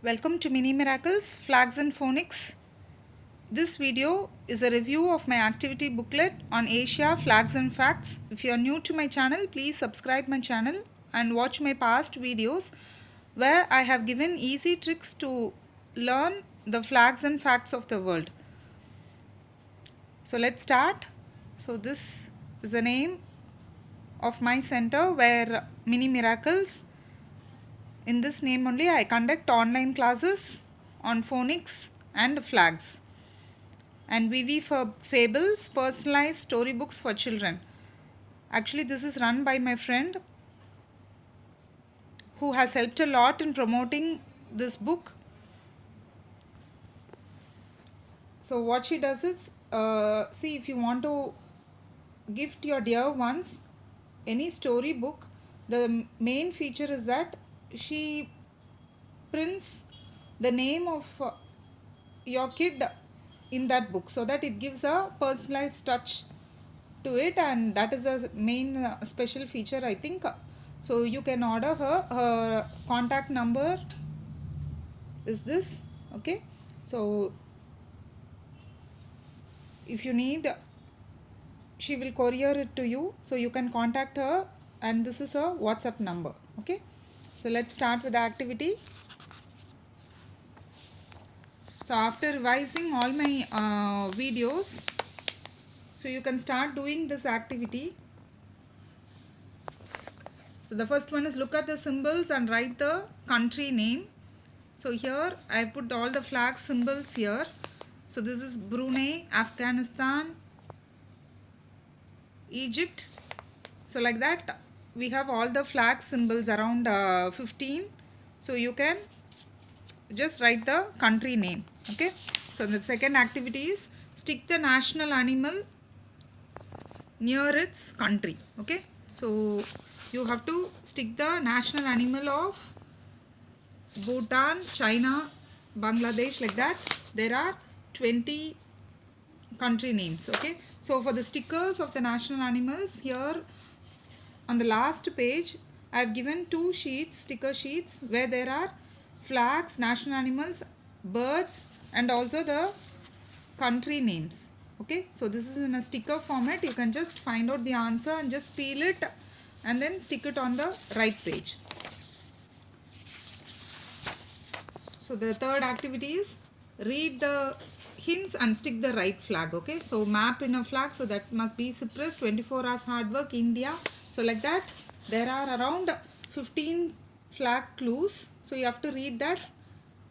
Welcome to Mini Miracles, Flags and Phonics. This video is a review of my activity booklet on Asia, Flags and Facts. If you are new to my channel, please subscribe my channel and watch my past videos where I have given easy tricks to learn the flags and facts of the world. So let's start. So this is the name of my center where Mini Miracles. In this name only I conduct online classes on phonics and flags. And we weave fables, personalized storybooks for children. Actually, this is run by my friend who has helped a lot in promoting this book. So what she does is, see, if you want to gift your dear ones any storybook, the main feature is that she prints the name of your kid in that book so that it gives a personalized touch to it, and that is a main special feature, I think. So you can order her contact number is this. Okay, so if you need, she will courier it to you, so you can contact her, and this is her WhatsApp number. Okay, so let's start with the activity. So after revising all my videos, so you can start doing this activity. So the first one is look at the symbols and write the country name. So here I put all the flag symbols here. So this is Brunei, Afghanistan, Egypt. So like that we have all the flag symbols around 15. So you can just write the country name. Okay. So the second activity is stick the national animal near its country. Okay. So you have to stick the national animal of Bhutan, China, Bangladesh, like that. There are 20 country names. Okay. So for the stickers of the national animals, here on the last page I have given two sheets, sticker sheets, where there are flags, national animals, birds, and also the country names. Okay, so this is in a sticker format. You can just find out the answer and just peel it and then stick it on the right page. So the third activity is read the hints and stick the right flag. Okay, so map in a flag, so that must be Cyprus, 24 hours hard work, India. So like that there are around 15 flag clues, so you have to read that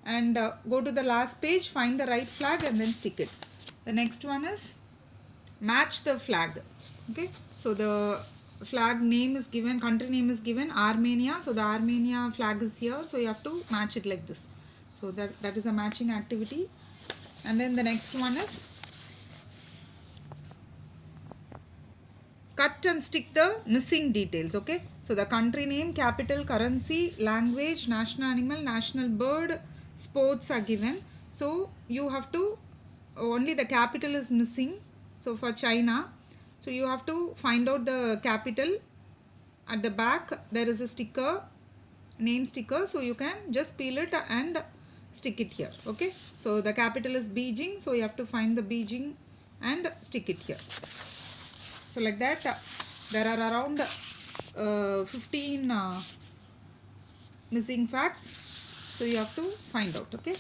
and go to the last page, find the right flag and then stick it. The next one is match the flag. Okay, so the flag name is given, country name is given Armenia, so the Armenia flag is here, so you have to match it like this. So that is a matching activity. And then the next one is cut and stick the missing details. Okay, so the country name, capital, currency, language, national animal, national bird, sports are given. So you have to, only the capital is missing. So for China, so you have to find out the capital. At the back there is a sticker, name sticker, so you can just peel it and stick it here. Okay, so the capital is Beijing, so you have to find the Beijing and stick it here. So like that there are around 15 missing facts, so you have to find out. Okay,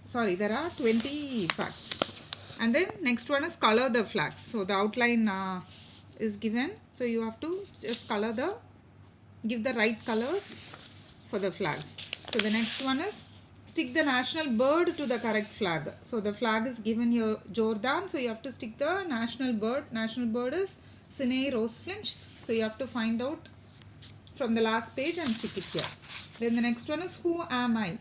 sorry, there are 20 facts. And then next one is color the flags. So the outline is given, so you have to just color the, give the right colors for the flags. So the next one is stick the national bird to the correct flag. So the flag is given here Jordan, so you have to stick the national bird. National bird is Sinai rosefinch, so you have to find out from the last page and stick it here. Then the next one is who am I?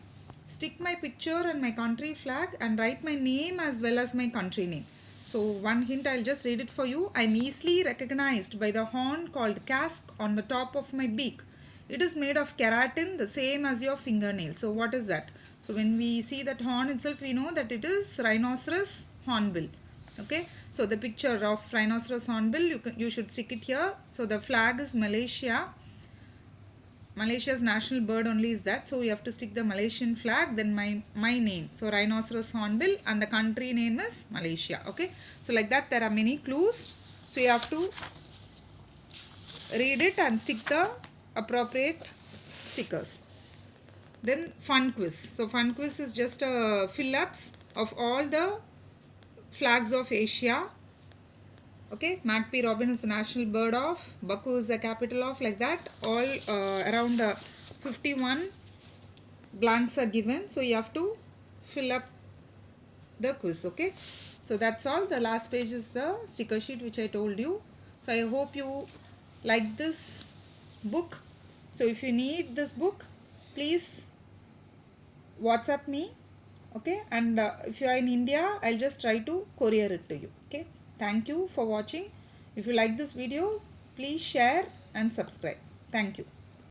Stick my picture and my country flag and write my name as well as my country name. So one hint, I'll just read it for you. I'm easily recognized by the horn called casque on the top of my beak. It is made of keratin, the same as your fingernail. So what is that? So when we see that horn itself, we know that it is rhinoceros hornbill. Okay, so the picture of rhinoceros hornbill, you should stick it here. So the flag is Malaysia. Malaysia's national bird only is that, so you have to stick the Malaysian flag, then my name, so rhinoceros hornbill, and the country name is Malaysia. Okay, so like that there are many clues, so you have to read it and stick the appropriate stickers. Then fun quiz. So fun quiz is just a fill-ups of all the flags of Asia. Okay, Magpie robin is the national bird of, Baku is the capital of, like that. All around 51 blanks are given. So you have to fill up the quiz. Okay, so that's all. The last page is the sticker sheet which I told you. So I hope you like this book. So if you need this book, please WhatsApp me. Okay, and if you are in India, I'll just try to courier it to you. Okay, thank you for watching. If you like this video, please share and subscribe. Thank you.